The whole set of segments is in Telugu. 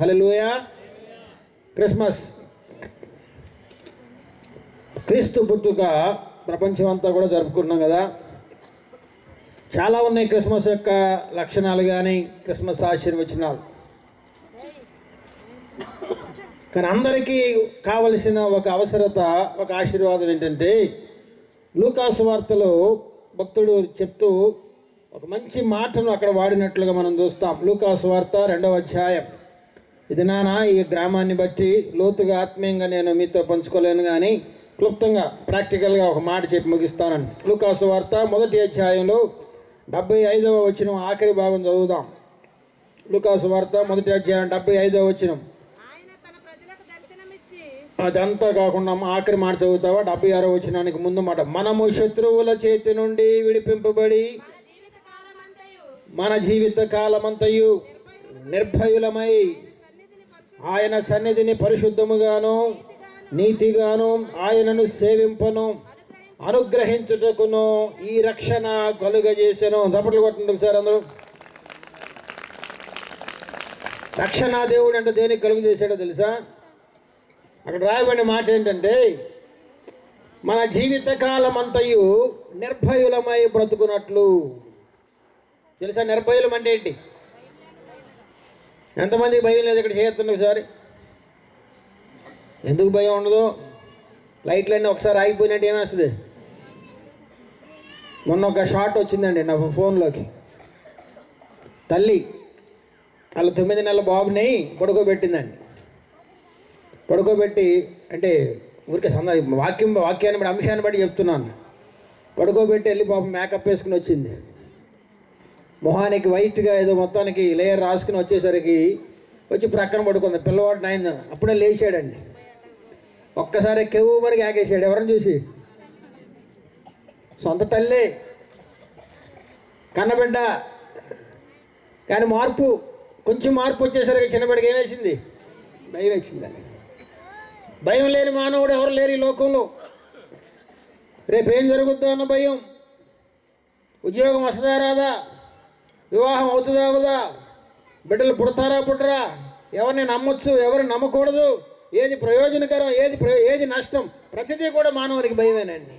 హల్లెలూయా. క్రిస్మస్, క్రీస్తు పుట్టుక ప్రపంచం అంతా కూడా జరుపుకుంటున్నాం కదా. చాలా ఉన్నాయి క్రిస్మస్ యొక్క లక్షణాలు కానీ క్రిస్మస్ ఆశీర్వచనాలు. కానీ అందరికీ కావలసిన ఒక అవసరత, ఒక ఆశీర్వాదం ఏంటంటే, లూకాసు వార్తలో భక్తుడు చెప్తూ ఒక మంచి మాటను అక్కడ వాడినట్లుగా మనం చూస్తాం. లూకాసు వార్త 2వ అధ్యాయం. ఇది ఈ గ్రామాన్ని బట్టి లోతుగా ఆత్మీయంగా నేను మీతో పంచుకోలేను, కానీ క్లుప్తంగా ప్రాక్టికల్గా ఒక మాట చెప్పి ముగిస్తానండి. లూకాసు వార్త 1వ అధ్యాయంలో 75వ వచనం ఆఖరి భాగం చదువుదాం. లూకాసు వార్త 1వ అధ్యాయం 75వ వచనం. అదంతా కాకుండా ఆఖరి మాట చదువుతావా? 76వ వచనానికి ముందు మాట. మనము శత్రువుల చేతి నుండి విడిపింపబడి మన జీవిత కాలమంతయు నిర్భయులమై ఆయన సన్నిధిని పరిశుద్ధముగాను నీతిగాను ఆయనను సేవింపను అనుగ్రహించుటకును ఈ రక్షణ కలుగజేసెను. చప్పట్లు కొట్టండి ఒకసారి అందరూ. రక్షణ దేవుడు అంటే దేనికి కలుగు చేశాడో తెలుసా? అక్కడ రాయబడిన మాట ఏంటంటే, మన జీవిత కాలం అంతయు నిర్భయులమై బ్రతుకున్నట్లు. తెలుసా నిర్భయులం అంటే ఏంటి? ఎంతమందికి భయం లేదు? ఇక్కడ చేస్తుంది ఒకసారి. ఎందుకు భయం ఉండదు? లైట్లన్నీ ఒకసారి ఆగిపోయినట్టు ఏమేస్తుంది? మొన్న ఒక షాట్ వచ్చిందండి నా ఫోన్లోకి. తల్లి వాళ్ళ 9 నెలల బాబుని పడుకోబెట్టిందండి. పడుకోబెట్టి, అంటే ఊరికే వాక్యాన్ని బట్టి అంశాన్ని బట్టి చెప్తున్నాను. పడుకోబెట్టి వెళ్ళి పాపం మేకప్ వేసుకుని వచ్చింది. మొహానికి వైట్గా ఏదో మొత్తానికి లేయర్ రాసుకుని వచ్చేసరికి వచ్చి ప్రక్కన పడుకుంది. పిల్లవాడు 9 అప్పుడే లేచాడండి. ఒక్కసారి కెవ్వు మరికి ఆగేసాడు. ఎవరిని చూసి? సొంత తల్లి, కన్నబిడ్డ. కానీ కొంచెం మార్పు వచ్చేసరికి చిన్నబడికి ఏమేసింది? భయం వేసిందండి. భయం లేని మానవుడు ఎవరు లేరు ఈ లోకంలో. రేపేం జరుగుద్దో అన్న భయం. ఉద్యోగం వస్తుందా రాదా? వివాహం అవుతుందా అవదా? బిడ్డలు పుడతారా పుట్టరా? ఎవరిని నమ్మొచ్చు, ఎవరిని నమ్మకూడదు, ఏది ప్రయోజనకరం, ఏది నష్టం, ప్రతిదీ కూడా మానవునికి భయమేనండి.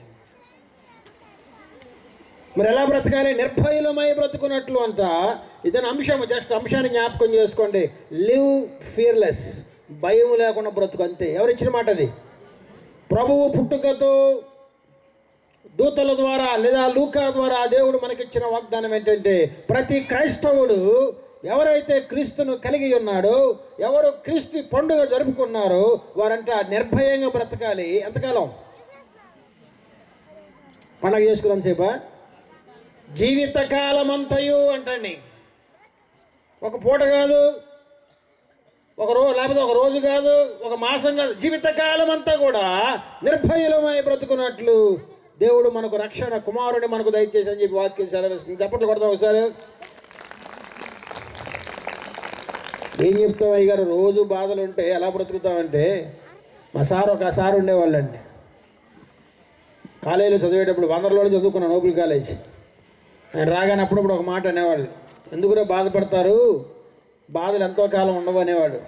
మరి ఎలా బ్రతకాలి? నిర్భయులమై బ్రతుకున్నట్లు అంట. ఇదని అంశం, జస్ట్ అంశాన్ని జ్ఞాపకం చేసుకోండి. లివ్ ఫియర్లెస్, భయం లేకుండా బ్రతుకు, అంతే. ఎవరిచ్చిన మాట అది? ప్రభువు పుట్టుకతో దూతల ద్వారా లేదా లూకా ద్వారా దేవుడు మనకిచ్చిన వాగ్దానం ఏంటంటే, ప్రతి క్రైస్తవుడు ఎవరైతే క్రీస్తును కలిగి ఉన్నాడో, ఎవరు క్రీస్తు పండుగ జరుపుకున్నారో వారంట నిర్భయంగా బ్రతకాలి. ఎంతకాలం? పండగ చేసుకున్నంతసేపా? జీవితకాలం అంతయు అంటండి. ఒక పూట కాదు, లేకపోతే ఒక రోజు కాదు, ఒక మాసం కాదు, జీవితకాలం అంతా కూడా నిర్భయులమై బ్రతుకున్నట్లు దేవుడు మనకు రక్షణ కుమారుని మనకు దయచేసి అని చెప్పి వాక్యం సెలవిస్తుంది. చప్పట్లు కొడతాం ఒకసారి. ఏం చెప్తాం అయ్యగారు? రోజు బాధలు ఉంటే ఎలా బ్రతుకుతామంటే, మా ఒక సార్ ఉండేవాళ్ళండి. కాలేజీలో చదివేటప్పుడు వందరలో చదువుకున్నాను, నోబెల్ కాలేజ్. ఆయన రాగానే అప్పుడప్పుడు ఒక మాట అనేవాళ్ళు. ఎందుకురా బాధపడతారు, బాధలు ఎంతో కాలం ఉండవు అనేవారు.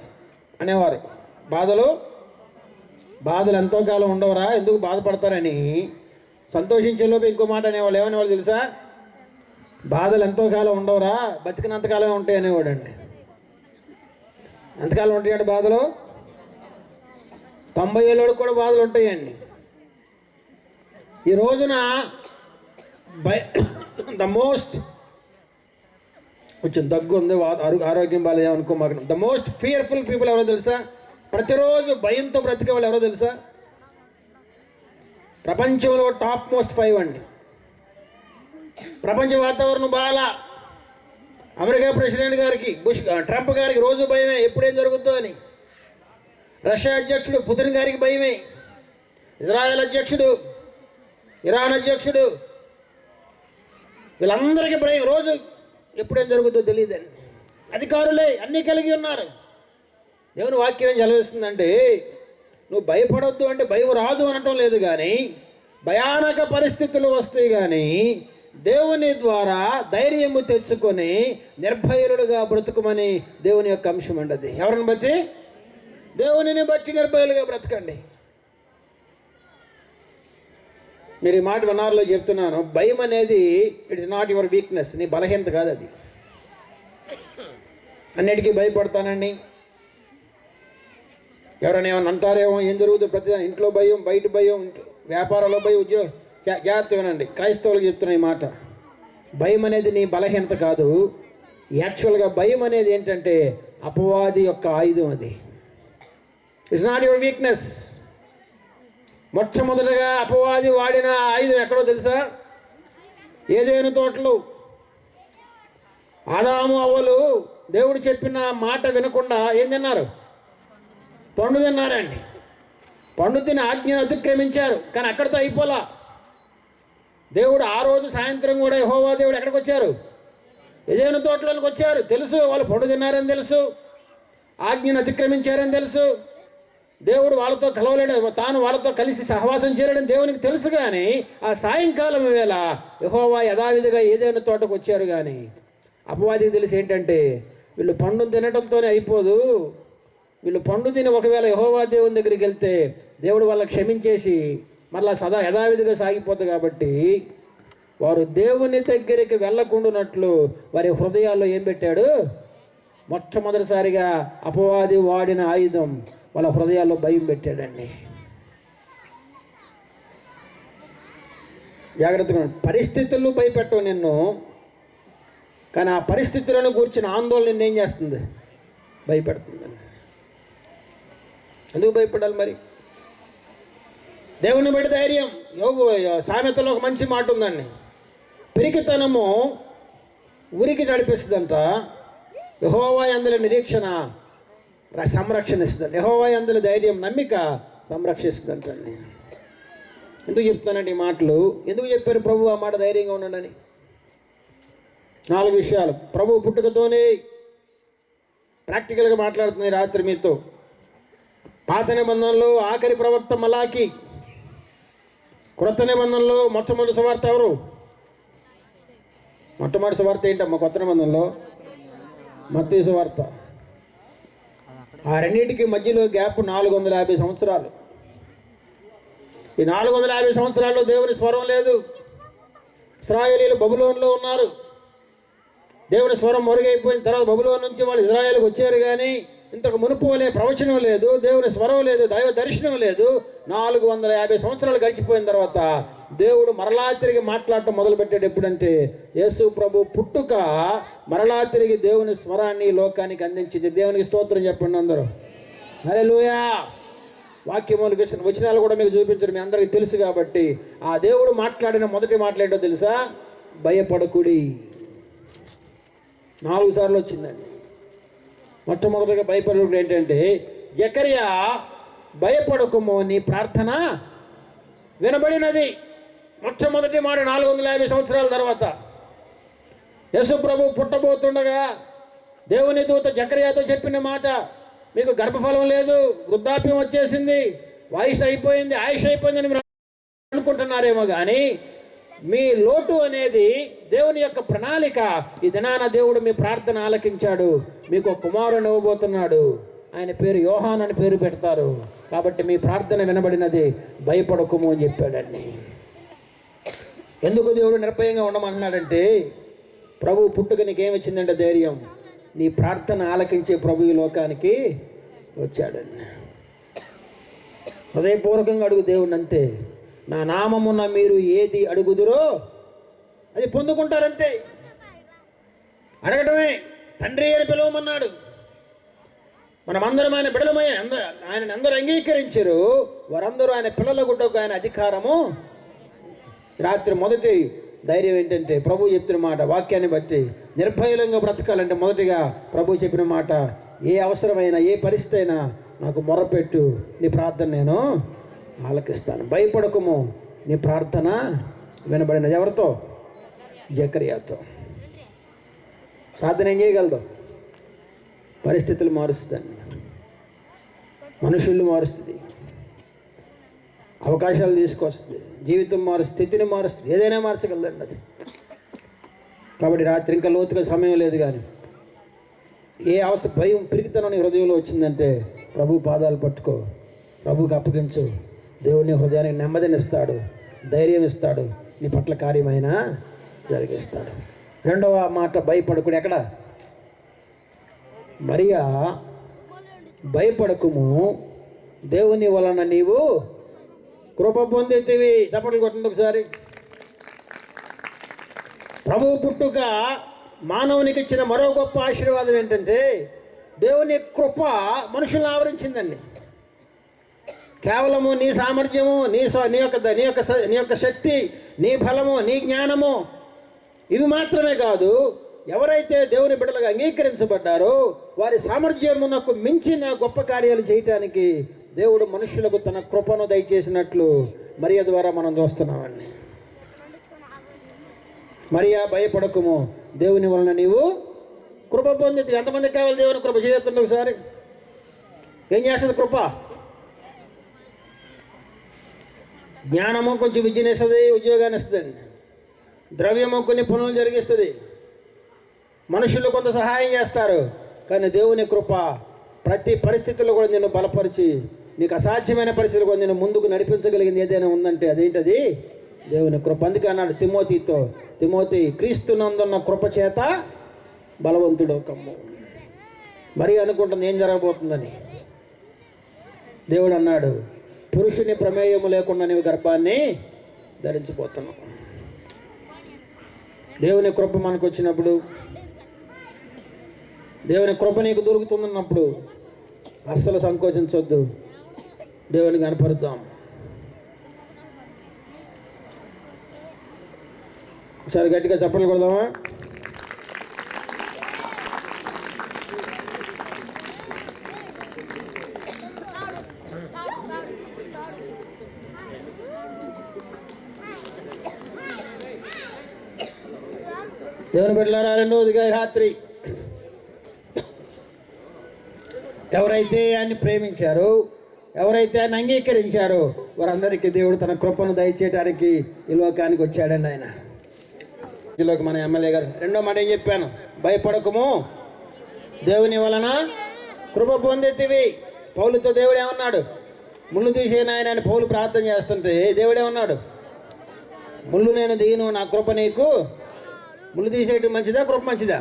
బాధలు ఎంతో కాలం ఉండవరా, ఎందుకు బాధపడతారని. సంతోషించేలోపు ఇంకో మాట అనేవాళ్ళు. ఏమనేవాళ్ళు తెలుసా? బాధలు ఎంతో కాలం ఉండవరా, బతికినంతకాలమే ఉంటాయి అనేవాడు అండి. ఎంతకాలం ఉంటాయండి బాధలు? 90 ఏళ్ళకి కూడా బాధలు ఉంటాయండి. ఈ రోజున కొంచెం దగ్గు ఉంది, ఆరోగ్యం బాగాలేదు అనుకో మాకు. ద మోస్ట్ ఫియర్ఫుల్ పీపుల్ ఎవరో తెలుసా? ప్రతిరోజు భయంతో బ్రతికే వాళ్ళు ఎవరో తెలుసా? ప్రపంచంలో టాప్ మోస్ట్ 5 అండి. ప్రపంచ వాతావరణం బాగా. అమెరికా ప్రెసిడెంట్ గారికి, ట్రంప్ గారికి రోజు భయమే, ఎప్పుడేం జరుగుద్దో అని. రష్యా అధ్యక్షుడు పుతిన్ గారికి భయమే. ఇజ్రాయెల్ అధ్యక్షుడు, ఇరాన్ అధ్యక్షుడు, వీళ్ళందరికీ భయం. రోజు ఎప్పుడేం జరుగుద్దో తెలియదండి. అధికారులే అన్నీ కలిగి ఉన్నారు. దేవుని వాక్యం ఏం చదివిస్తుందంటే, నువ్వు భయపడొద్దు అంటే భయం రాదు అనటం లేదు, కానీ భయానక పరిస్థితులు వస్తాయి, కానీ దేవుని ద్వారా ధైర్యము తెచ్చుకొని నిర్భయులుగా బ్రతుకుమని దేవుని యొక్క అంశం అండి. అది ఎవరిని బట్టి? దేవునిని బట్టి నిర్భయులుగా బ్రతకండి. మీరు ఈ మాట వినారులో చెప్తున్నాను. భయం అనేది ఇట్స్ నాట్ యువర్ వీక్నెస్, నీ బలహీనత కాదు అది. అన్నిటికీ భయపడతానండి, ఎవరైనా ఏమైనా అంటారేమో, ఏం జరుగుతుంది, ప్రతి ఇంట్లో భయం, బయట భయం, వ్యాపారంలో భయం, ఉద్యోగం. జాగ్రత్త వినండి, క్రైస్తవులకు చెప్తున్న ఈ మాట. భయం అనేది నీ బలహీనత కాదు. యాక్చువల్గా భయం అనేది ఏంటంటే అపవాది యొక్క ఆయుధం. అది ఇట్స్ నాట్ యువర్ వీక్నెస్. మొట్టమొదటిగా అపవాది వాడిన ఆయుధం ఎక్కడో తెలుసా? ఏదైనా తోటలో ఆదాము అవ్వలు దేవుడు చెప్పిన మాట వినకుండా ఏం తిన్నారు? పండు తిన్నారండి. పండు తిని ఆజ్ఞను అతిక్రమించారు. కానీ అక్కడితో అయిపోలా. దేవుడు ఆ రోజు సాయంత్రం కూడా యెహోవా దేవుడు ఎక్కడికి వచ్చారు? ఏదైనా తోటలోనికి వచ్చారు. తెలుసు వాళ్ళు పండు తిన్నారని తెలుసు, ఆజ్ఞను అతిక్రమించారని తెలుసు. దేవుడు వాళ్ళతో కలవలేడు, తాను వాళ్ళతో కలిసి సహవాసం చేయలేడని దేవునికి తెలుసు. కానీ ఆ సాయంకాలం వేళ యెహోవా యథావిధిగా ఏదైనా తోటకు వచ్చారు. కానీ అపవాదికి తెలిసి ఏంటంటే వీళ్ళు పండు తినడంతోనే అయిపోదు, వీళ్ళు పండు తిని ఒకవేళ యెహోవా దేవుని దగ్గరికి వెళ్తే దేవుడు వాళ్ళని క్షమించేసి మళ్ళా సదా యథావిధిగా సాగిపోతుంది. కాబట్టి వారు దేవుని దగ్గరికి వెళ్ళకుండానట్లు వారి హృదయాల్లో ఏం పెట్టాడు? మొట్టమొదటిసారిగా అపవాది వాడిన ఆయుధం వాళ్ళ హృదయాల్లో భయం పెట్టాడండి. జాగ్రత్తగా, పరిస్థితులు భయపెట్టవు నిన్ను, కానీ ఆ పరిస్థితులను కూర్చిన ఆందోళన నిన్ను ఏం చేస్తుంది? భయపెడుతుందండి. ఎందుకు భయపడాలి మరి? దేవుని బట్టి ధైర్యం. యోగు సామెతలో ఒక మంచి మాట ఉందండి. పిరికితనము ఉరికి నడిపిస్తుందంట, యెహోవా యందు నిరీక్షణ సంరక్షణ ఇస్తుందండి. యెహోవా యందు ధైర్యం, నమ్మిక సంరక్షిస్తుందంటండి. ఎందుకు చెప్తానండి ఈ మాటలు? ఎందుకు చెప్పారు ప్రభు ఆ మాట? ధైర్యంగా ఉండండి. 4 విషయాలు ప్రభు పుట్టుకతోనే ప్రాక్టికల్గా మాట్లాడుతున్నాయి రాత్రి మీతో. పాత నిబంధనలో ఆఖరి ప్రవక్త మలాకి, క్రొత్త నిబంధనలో మొట్టమొదటి సువార్త ఎవరు? మొట్టమొదటి సువార్త ఏంటమ్మా కొత్త నిబంధనలో? మత్తయి సువార్త. ఆ రెండింటికి మధ్యలో గ్యాప్ 450 సంవత్సరాలు. ఈ 450 సంవత్సరాల్లో దేవుని స్వరం లేదు. ఇశ్రాయేలీయులు బబులోనులో ఉన్నారు. దేవుని స్వరం మొరుగైపోయిన తర్వాత బబులోను నుంచి వాళ్ళు ఇశ్రాయేలుకు వచ్చారు. కానీ ఇంతకు మునుపు వలె ప్రవచనం లేదు, దేవుని స్వరం లేదు, దైవ దర్శనం లేదు. 450 సంవత్సరాలు గడిచిపోయిన తర్వాత దేవుడు మరలా తిరిగి మాట్లాడటం మొదలుపెట్టాడు. ఎప్పుడంటే యేసు ప్రభు పుట్టుక మరలా తిరిగి దేవుని స్వరాన్ని లోకానికి అందించింది. దేవునికి స్తోత్రం చెప్పండి అందరూ. హల్లెలూయా. వాక్యములు వచనాలు కూడా మీకు చూపించడం మీ అందరికీ తెలుసు. కాబట్టి ఆ దేవుడు మాట్లాడిన మొదటి మాట్లాడటం తెలుసా? భయపడకుడి. 4 సార్లు వచ్చిందండి. మొట్టమొదటిగా భయపడకుడు ఏంటంటే, జకరియా భయపడకుము, నీ ప్రార్థన వినబడినది. మొట్టమొదటి మాట 450 సంవత్సరాల తర్వాత యేసు ప్రభు పుట్టబోతుండగా దేవుని దూత జకరియాతో చెప్పిన మాట, మీకు గర్భఫలం లేదు, వృద్ధాప్యం వచ్చేసింది, వయసు అయిపోయింది, ఆయుష్ అయిపోయిందని మీరు అనుకుంటున్నారేమో. కానీ మీ లోటు అనేది దేవుని యొక్క ప్రణాళిక. ఈ దినాన దేవుడు మీ ప్రార్థన ఆలకించాడు. మీకు ఒక కుమారుని ఇవ్వబోతున్నాడు. ఆయన పేరు యోహాన్ అని పేరు పెడతారు. కాబట్టి మీ ప్రార్థన వినబడినది, భయపడకుము అని చెప్పాడండి. ఎందుకు దేవుడు నిర్భయంగా ఉండమంటున్నాడంటే, ప్రభు పుట్టుక నీకేమొచ్చిందంటే ధైర్యం. నీ ప్రార్థన ఆలకించే ప్రభు ఈ లోకానికి వచ్చాడండి. హృదయపూర్వకంగా అడుగు దేవుడిని, అంతే. నా నామమున మీరు ఏది అడుగుదురో అది పొందుకుంటారంతే. అడగటమే. తండ్రి అని పిలవమన్నాడు. మనమందరం ఆయన బిడ్డలమై ఆయన అందరూ అంగీకరించారు. వారందరూ ఆయన పిల్లల గుడ్డకు ఆయన అధికారము. రాత్రి మొదటి ధైర్యం ఏంటంటే ప్రభు చెప్పిన మాట, వాక్యాన్ని బట్టి నిర్భయంగా బ్రతకాలంటే మొదటిగా ప్రభు చెప్పిన మాట, ఏ అవసరమైనా ఏ పరిస్థితి అయినా నాకు మొరపెట్టు, నీ ప్రార్థన నేను ఆలకిస్తాను. భయపడకము, నీ ప్రార్థన వినబడినది. ఎవరితో? జకరియాతో. ప్రార్థన ఏం చేయగలదు? పరిస్థితులు మారుస్తుంది, మనుషులు మారుస్తుంది, అవకాశాలు తీసుకొస్తుంది, జీవితం మారుస్తుంది, స్థితిని మారుస్తుంది, ఏదైనా మార్చగలదండి అది. కాబట్టి రాత్రి ఇంకా లోతుగా సమయం లేదు, కానీ ఏ భయం పిరికితనం నీ హృదయంలో వచ్చిందంటే ప్రభు పాదాలు పట్టుకో, ప్రభుకి అప్పగించు. దేవుని హృదయానికి నెమ్మదినిస్తాడు, ధైర్యం ఇస్తాడు, నీ పట్ల కార్యమైన జరిగిస్తాడు. రెండవ మాట భయపడకుడు. ఎక్కడ? మరియా, భయపడకుము, దేవుని వలన నీవు కృప పొందితివి. చప్పట్లు కొట్టండి ఒకసారి. ప్రభువు పుట్టుక మానవునికి ఇచ్చిన మరో గొప్ప ఆశీర్వాదం ఏంటంటే దేవుని కృప మనుషులను ఆవరించిందండి. కేవలము నీ సామర్థ్యము, నీ యొక్క శక్తి, నీ బలము, నీ జ్ఞానము ఇవి మాత్రమే కాదు. ఎవరైతే దేవుని బిడ్డలుగా అంగీకరించబడ్డారో వారి సామర్థ్యమునకు మించిన గొప్ప కార్యాలు చేయటానికి దేవుడు మనుషులకు తన కృపను దయచేసినట్లు మరియ ద్వారా మనం చూస్తున్నామండి. మరియా, భయపడకుము, దేవుని వలన నీవు కృప పొందితివి. ఎంతమందికి కావాలి దేవుని కృప? చేస్తుంది ఒకసారి. ఏం చేస్తుంది కృప? జ్ఞానము కొంచెం విద్యను ఇస్తుంది, ఉద్యోగాన్ని ఇస్తుందండి. ద్రవ్యము కొన్ని పనులు జరిగిస్తుంది. మనుషులు కొంత సహాయం చేస్తారు, కానీ దేవుని కృప ప్రతి పరిస్థితుల్లో కూడా నిన్ను బలపరిచి నీకు అసాధ్యమైన పరిస్థితులు కూడా నేను ముందుకు నడిపించగలిగింది ఏదైనా ఉందంటే అదేంటది? దేవుని కృప. అందుకే అన్నాడు తిమోతితో, తిమోతి, క్రీస్తునందున్న కృప చేత బలవంతుడు కమ్ము. మరి అనుకుంటుంది ఏం జరగబోతుందని. దేవుడు అన్నాడు, పురుషుని ప్రమేయము లేకుండా నీవు గర్భాన్ని ధరించిపోతున్నావు. దేవుని కృప మనకు వచ్చినప్పుడు, దేవుని కృప నీకు దొరుకుతుందన్నప్పుడు అస్సలు సంకోచించొద్దు. దేవుని కనపరుద్దాం. ఒకసారి గట్టిగా చప్పట్లు కొడదామా? దేవుని బిడ్డలారా, రెండవదిగా రాత్రి ఎవరైతే ఆయన్ని ప్రేమించారో, ఎవరైతే ఆయన అంగీకరించారో వారందరికీ దేవుడు తన కృపను దయచేయడానికి ఈ లోకానికి వచ్చాడండి ఆయన. ఇందులోకి మన ఎమ్మెల్యే గారు రెండో మాట ఏం చెప్పాను? భయపడకము, దేవుని వలన కృప పొందితివి. పౌలుతో దేవుడు ఏమన్నాడు? ముళ్ళు తీసేయను ఆయన అని పౌలు ప్రార్థన చేస్తుంటే దేవుడేమన్నాడు? ముళ్ళు నేను దిగిను, నా కృప నీకు. ముళ్ళు తీసేయటం మంచిదా, కృప మంచిదా?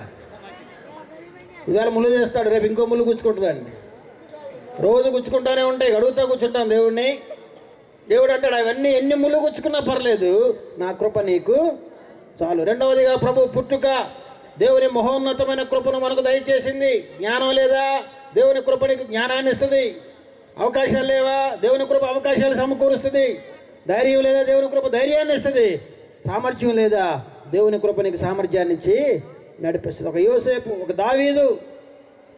ఇవాళ ముళ్ళు తీస్తాడు, రేపు ఇంకో ముళ్ళు గుచ్చుకుంటుందండి. రోజు గుచ్చుకుంటానే ఉంటాయి, అడుగుతా కూర్చుంటాం దేవుడిని. దేవుడు అంటాడు, అవన్నీ ఎన్ని ముళ్ళు గుచ్చుకున్నా పర్లేదు, నా కృప నీకు చాలు. రెండవదిగా ప్రభు పుట్టుక దేవుని మహోన్నతమైన కృపను మనకు దయచేసింది. జ్ఞానం లేదా? దేవుని కృప నీకు జ్ఞానాన్ని ఇస్తుంది. అవకాశాలు లేవా? దేవుని కృప అవకాశాలు సమకూరుస్తుంది. ధైర్యం లేదా? దేవుని కృప ధైర్యాన్ని ఇస్తుంది. సామర్థ్యం లేదా? దేవుని కృప నీకు సామర్థ్యాన్ని ఇచ్చి నడిపిస్తుంది. ఒక యోసేపు, ఒక దావీదు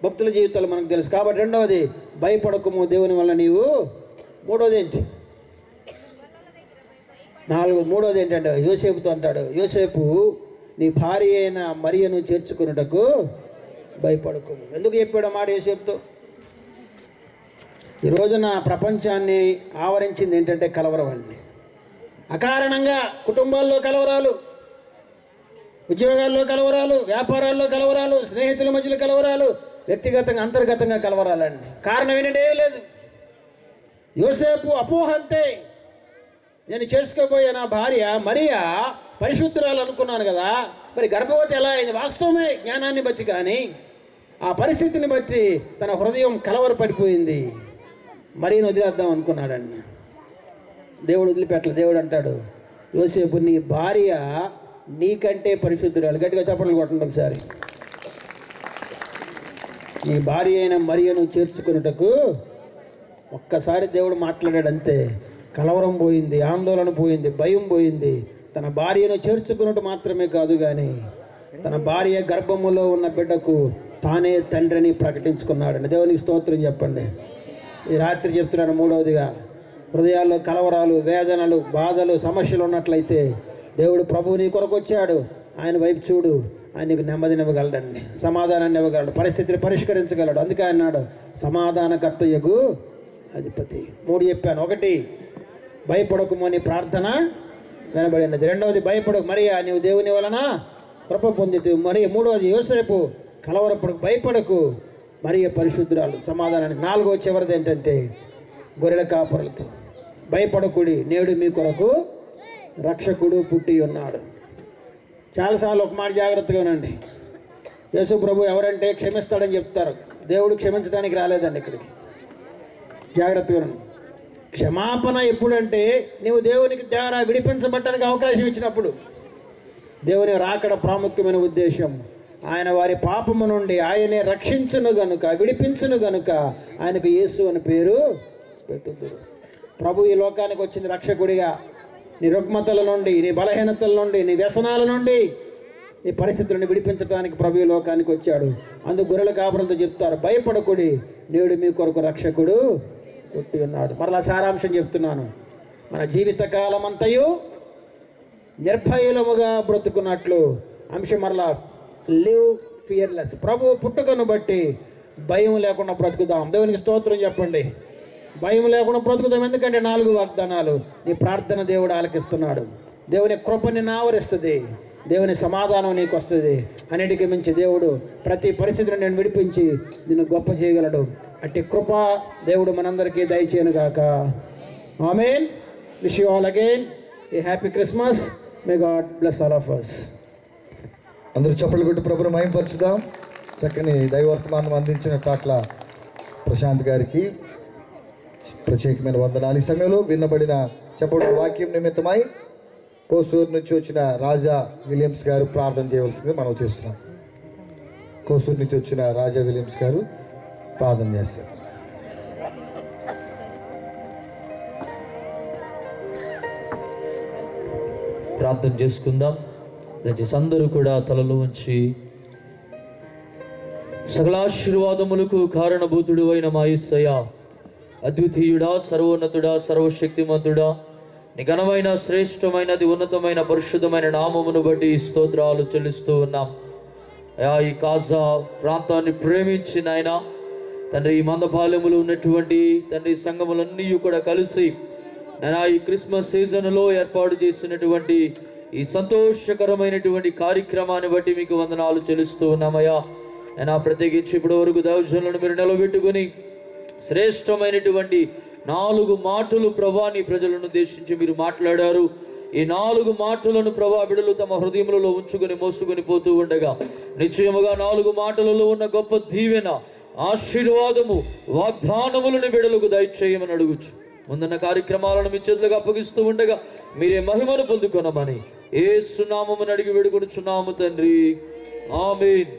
భక్తుల జీవితాలు మనకు తెలుసు. కాబట్టి రెండవది భయపడకము, దేవుని వల్ల నీవు. మూడోది ఏంటి? మూడోది ఏంటంటే యోసేపుతో అంటాడు, యోసేపు నీ భార్య అయిన మరియను చేర్చుకున్నటకు భయపడకము. ఎందుకు చెప్పాడు మాట యోసేపుతో? ఈ రోజున ప్రపంచాన్ని ఆవరించింది ఏంటంటే కలవరం అండి. అకారణంగా కుటుంబాల్లో కలవరాలు, ఉద్యోగాల్లో కలవరాలు, వ్యాపారాల్లో కలవరాలు, స్నేహితుల మధ్యలో కలవరాలు, వ్యక్తిగతంగా అంతర్గతంగా కలవరాలండి. కారణం ఏంటంటే ఏం లేదు. యోసేపు అపోహ అంతే. నేను చేసుకోబోయే నా భార్య మరియా పరిశుద్ధురాలు అనుకున్నాను కదా, మరి గర్భవతి ఎలా అయింది? వాస్తవమే, జ్ఞానాన్ని బట్టి. కానీ ఆ పరిస్థితిని బట్టి తన హృదయం కలవరపడిపోయింది. మరియను వదిలేద్దాం అనుకున్నాడండి. దేవుడు వదిలిపెట్టలే. దేవుడు అంటాడు, యోసేపు నీ భార్య నీకంటే పరిశుద్ధురాలు. గట్టిగా చప్పట్లు కొట్టండి ఒకసారి. నీ భార్య అయిన మరియను చేర్చుకున్నటకు ఒక్కసారి దేవుడు మాట్లాడాడు అంతే. కలవరం పోయింది, ఆందోళన పోయింది, భయం పోయింది. తన భార్యను చేర్చుకున్నట్టు మాత్రమే కాదు, కానీ తన భార్య గర్భములో ఉన్న బిడ్డకు తానే తండ్రిని ప్రకటించుకున్నాడండి. దేవునికి స్తోత్రం చెప్పండి. ఈ రాత్రి చెప్తున్నాను, మూడవదిగా హృదయాల్లో కలవరాలు, వేదనలు, బాధలు, సమస్యలు ఉన్నట్లయితే దేవుడు ప్రభువు నీ కొరకు వచ్చాడు. ఆయన వైపు చూడు, ఆయన నీకు నెమ్మదినివ్వగలడండి, సమాధానాన్ని ఇవ్వగలడు, పరిస్థితిని పరిష్కరించగలడు. అందుకే అన్నాడు, సమాధానకర్తయగు అధిపతి. 3 చెప్పాను. 1 భయపడకము అని ప్రార్థన వినబడినది. రెండవది భయపడకు, మరియా నీవు దేవుని వలన కృప పొందితూ. మరి మూడవది యోసేపు కలవరపడకు, భయపడకు, మరియ పరిశుద్ధురాలు సమాధానాన్ని. నాలుగవ చివరిది ఏంటంటే గొర్రెల కాపరులతో భయపడకుడి, నేడు మీ కొరకు రక్షకుడు పుట్టి ఉన్నాడు. చాలాసార్లు ఒక మాట జాగ్రత్తగా ఉండండి. యేసు ప్రభు ఎవరంటే క్షమిస్తాడని చెప్తారు. దేవుడు క్షమించడానికి రాలేదండి ఇక్కడికి. జాగ్రత్తగా ఉండండి. క్షమాపణ ఎప్పుడంటే నీవు దేవునికి ద్వారా విడిపించబడటానికి అవకాశం ఇచ్చినప్పుడు. దేవుని రాకడ ప్రాముఖ్యమైన ఉద్దేశం ఆయన వారి పాపము నుండి ఆయనే రక్షించును గనుక, విడిపించును గనుక ఆయనకు యేసు అని పేరు పెట్టుదురు. ప్రభు ఈ లోకానికి వచ్చింది రక్షకుడిగా. నీ రుగ్మతల నుండి, నీ బలహీనతల నుండి, నీ వ్యసనాల నుండి, నీ పరిస్థితులను విడిపించడానికి ప్రభు ఈ లోకానికి వచ్చాడు. అందుకు గొర్రెల కాపరులతో చెప్తారు, భయపడకుడి, నేడు మీ కొరకు రక్షకుడు పుట్టి ఉన్నాడు. మరలా సారాంశం చెప్తున్నాను. మన జీవితకాలం అంతయు నిర్భయముగా బ్రతుకున్నట్లు అంశం. మరలా లివ్ ఫియర్లెస్. ప్రభు పుట్టుకను బట్టి భయం లేకుండా బ్రతుకుదాం. దేవునికి స్తోత్రం చెప్పండి. భయం లేకుండా బ్రతుకుదాం. ఎందుకంటే 4 వాగ్దానాలు నీ ప్రార్థన దేవుడు ఆలకిస్తున్నాడు. దేవుని కృప నిన్ను ఆవరిస్తుంది. దేవుని సమాధానం నీకు వస్తుంది. అన్నిటికీ మించి దేవుడు ప్రతి పరిస్థితిని నేను విడిపించి నిన్ను గొప్ప చేయగలడు. అట్టి కృప దేవుడు మనందరికీ దయచేయను గాక. Amen. Wish you all again a happy Christmas. May God bless all of us. అందరూ చప్పట్లు కొట్టి ప్రభుని మహిమపరచుదాం. చక్కని దైవర్తమానం అందించిన కాట్ల ప్రశాంత్ గారికి ప్రత్యేకమైన వందనాలు. ఈ సమయంలో విన్నబడిన చెప్పబడిన వాక్యం నిమిత్తమై కోసూరు నుంచి వచ్చిన రాజా విలియమ్స్ గారు ప్రార్థన చేయవలసింది మనం చేస్తున్నాం. కోసూరు నుంచి వచ్చిన రాజా విలియమ్స్ గారు ప్రార్థన చేస్తారు. ప్రార్థన చేసుకుందాం. దయచేసి అందరూ కూడా తలలు ఉంచి, సకలాశీర్వాదములకు కారణభూతుడు అయిన మా యేసయ్య, అద్వితీయుడా, సర్వోన్నతుడా, సర్వశక్తిమంతుడా, నీ ఘనమైన, శ్రేష్టమైనది, ఉన్నతమైన, పరిశుద్ధమైన నామమును బట్టి స్తోత్రాలు చెల్లిస్తూ ఉన్నాం. అయా, ఈ కాజా ప్రాంతాన్ని ప్రేమించి నాయన తండ్రి, ఈ మందపాలెములు ఉన్నటువంటి తండ్రి సంఘములన్నీ కూడా కలిసి నాయన ఈ క్రిస్మస్ సీజన్లో ఏర్పాటు చేసినటువంటి ఈ సంతోషకరమైనటువంటి కార్యక్రమాన్ని బట్టి మీకు వందనాలు చెల్లిస్తూ ఉన్నామయ్యా. నేను ప్రత్యేకించి ఇప్పటి వరకు దైవజనులను మీరు నిలబెట్టుకుని శ్రేష్టమైనటువంటి 4 మాటలు ప్రభా నీ ప్రజలను ఉద్దేశించి మీరు మాట్లాడారు. ఈ 4 మాటలను ప్రభా బిడ్డలు తమ హృదయములలో ఉంచుకొని మోసుకొని పోతూ ఉండగా నిశ్చయముగా 4 మాటలలో ఉన్న గొప్ప దీవెన, ఆశీర్వాదము, వాగ్దానములను బిడ్డలకు దయచేయమని అడుగుచు ముందున్న కార్యక్రమాలను మీ చేతులకు అప్పగిస్తూ ఉండగా మీరే మహిమను పొందుకొనమని యేసు నామమున అడిగి వేడుకొనుచున్నాము తండ్రి. ఆమేన్.